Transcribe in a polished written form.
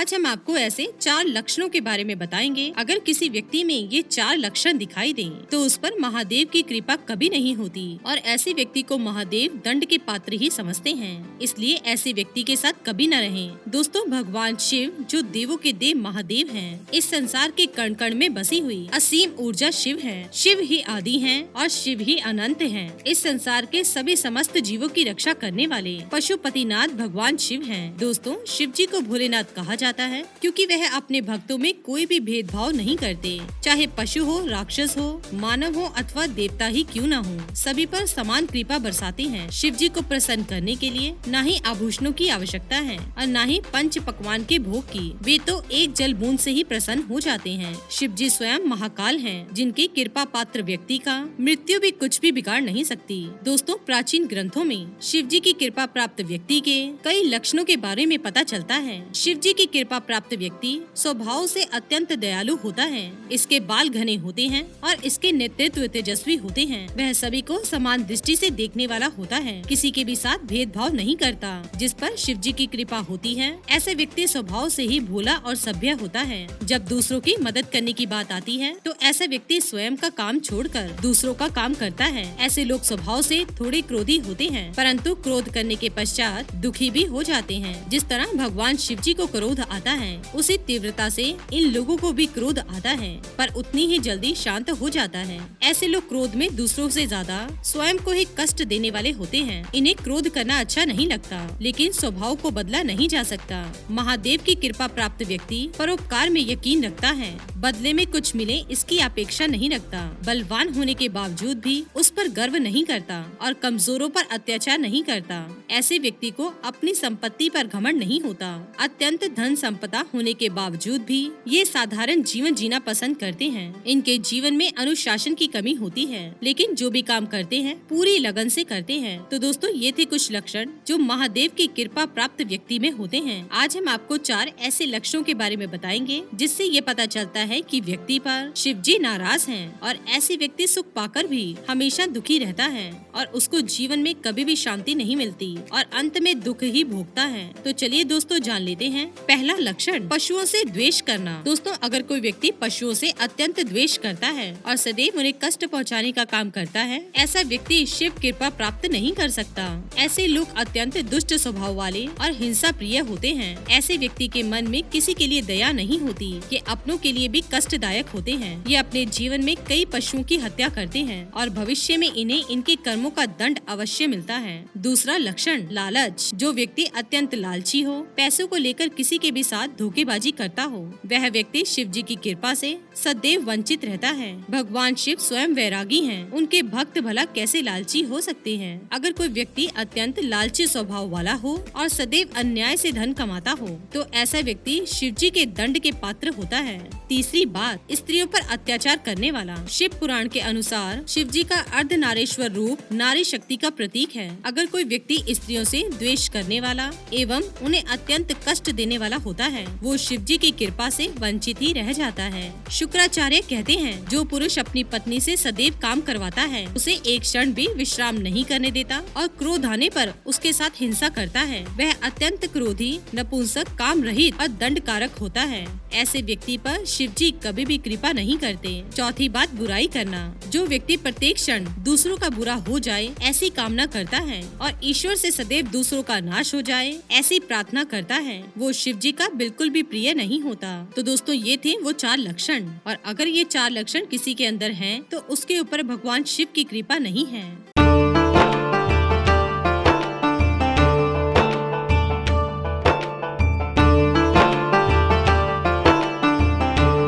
आज हम आपको ऐसे 4 लक्षणों के बारे में बताएंगे। अगर किसी व्यक्ति में ये 4 लक्षण दिखाई दें, तो उस पर महादेव की कृपा कभी नहीं होती और ऐसे व्यक्ति को महादेव दंड के पात्र ही समझते हैं। इसलिए ऐसे व्यक्ति के साथ कभी न रहें। दोस्तों, भगवान शिव जो देवों के देव महादेव हैं, इस संसार के कण कण में बसी हुई असीम ऊर्जा शिव है। शिव ही आदि हैं और शिव ही अनंत हैं। इस संसार के सभी समस्त जीवों की रक्षा करने वाले पशुपतिनाथ भगवान शिव हैं। दोस्तों, शिव जी को भोलेनाथ कहा जाता है क्योंकि वह अपने भक्तों में कोई भी भेदभाव नहीं करते, चाहे पशु हो, राक्षस हो, मानव हो अथवा देवता ही क्यों न हो, सभी पर समान कृपा बरसाते हैं। शिव जी को प्रसन्न करने के लिए न ही आभूषणों की आवश्यकता है और न ही पंच पकवान के भोग की। वे तो एक जल बूंद से ही प्रसन्न हो जाते हैं। शिव जी स्वयं महाकाल हैं, जिनकी कृपा पात्र व्यक्ति का मृत्यु भी कुछ भी बिगाड़ नहीं सकती। दोस्तों, प्राचीन ग्रंथों में शिव जी की कृपा प्राप्त व्यक्ति के कई लक्षणों के बारे में पता चलता है। शिव जी की कृपा प्राप्त व्यक्ति स्वभाव से अत्यंत दयालु होता है। इसके बाल घने होते हैं और इसके नेतृत्व तेजस्वी होते हैं। वह सभी को समान दृष्टि से देखने वाला होता है, किसी के भी साथ भेदभाव नहीं करता। जिस पर शिव जी की कृपा होती है, ऐसे व्यक्ति स्वभाव से ही भोला और सभ्य होता है। जब दूसरों की मदद करने की बात आती है, तो ऐसा व्यक्ति स्वयं का काम छोड़कर दूसरों का काम करता है। ऐसे लोग स्वभाव से थोड़े क्रोधी होते हैं, परंतु क्रोध करने के पश्चात दुखी भी हो जाते हैं। जिस तरह भगवान शिव जी को क्रोध आता है, उसी तीव्रता से इन लोगों को भी क्रोध आता है, पर उतनी ही जल्दी शांत हो जाता है। ऐसे लोग क्रोध में दूसरों से ज्यादा स्वयं को ही कष्ट देने वाले होते हैं। इन्हें क्रोध करना अच्छा नहीं लगता, लेकिन स्वभाव को बदला नहीं जा सकता। महादेव की कृपा प्राप्त व्यक्ति परोपकार में यकीन रखता है, बदले में कुछ मिले इसकी अपेक्षा नहीं रखता। बलवान होने के बावजूद भी उस पर गर्व नहीं करता और कमजोरों पर अत्याचार नहीं करता। ऐसे व्यक्ति को अपनी संपत्ति पर घमंड नहीं होता। अत्यंत धन संपदा होने के बावजूद भी ये साधारण जीवन जीना पसंद करते हैं। इनके जीवन में अनुशासन की कमी होती है, लेकिन जो भी काम करते हैं पूरी लगन से करते हैं। तो दोस्तों, ये थे कुछ लक्षण जो महादेव की कृपा प्राप्त व्यक्ति में होते हैं। आज हम आपको 4 ऐसे लक्षणों के बारे में बताएंगे, जिससे ये पता चलता है कि व्यक्ति पर शिव जी नाराज हैं और ऐसे व्यक्ति सुख पाकर भी हमेशा दुखी रहता है और उसको जीवन में कभी भी शांति नहीं मिलती और अंत में दुख ही भोगता है। तो चलिए दोस्तों, जान लेते हैं। पहला लक्षण, पशुओं से द्वेष करना। दोस्तों, अगर कोई व्यक्ति पशुओं से अत्यंत द्वेष करता है और सदैव उन्हें कष्ट पहुंचाने का काम करता है, ऐसा व्यक्ति शिव कृपा प्राप्त नहीं कर सकता। ऐसे लोग अत्यंत दुष्ट स्वभाव वाले और हिंसा प्रिय होते हैं। ऐसे व्यक्ति के मन में किसी के लिए दया नहीं होती। ये अपनों के लिए भी कष्टदायक होते हैं। ये अपने जीवन में कई पशुओं की हत्या करते हैं और भविष्य में इन्हें इनके कर्मों का दंड अवश्य मिलता है। दूसरा लक्षण, लालच। जो व्यक्ति अत्यंत लालची हो, पैसों को लेकर किसी के भी साथ धोखेबाजी करता हो, वह व्यक्ति शिव जी की कृपा से सदैव वंचित रहता है। भगवान शिव स्वयं वैरागी हैं, उनके भक्त भला कैसे लालची हो सकते हैं। अगर कोई व्यक्ति अत्यंत लालची स्वभाव वाला हो और सदैव अन्याय से धन कमाता हो, तो ऐसा व्यक्ति शिव जी के दंड के पात्र होता है। तीसरी बात, स्त्रियों पर अत्याचार करने वाला। शिव पुराण के अनुसार शिव जी का अर्धनारीश्वर रूप नारी शक्ति का प्रतीक है। अगर कोई व्यक्ति स्त्रियों से द्वेष करने वाला एवं उन्हें अत्यंत कष्ट देने वाला होता है, वो शिव जी की कृपा से वंचित ही रह जाता है। शुक्राचार्य कहते हैं, जो पुरुष अपनी पत्नी से सदैव काम करवाता है, उसे एक क्षण भी विश्राम नहीं करने देता और क्रोध आने पर उसके साथ हिंसा करता है, वह अत्यंत क्रोधी, नपुंसक, काम रहित और दंड कारक होता है। ऐसे व्यक्ति पर शिव जी कभी भी कृपा नहीं करते। चौथी बात, बुराई करना। जो व्यक्ति प्रत्येक क्षण दूसरों का बुरा हो जाए ऐसी कामना करता है और ईश्वर से सदैव दूसरों का नाश हो जाए ऐसी प्रार्थना करता है, वो शिव जी का बिल्कुल भी प्रिय नहीं होता। तो दोस्तों, ये थे वो 4 लक्षण, और अगर ये 4 लक्षण किसी के अंदर हैं, तो उसके ऊपर भगवान शिव की कृपा नहीं है।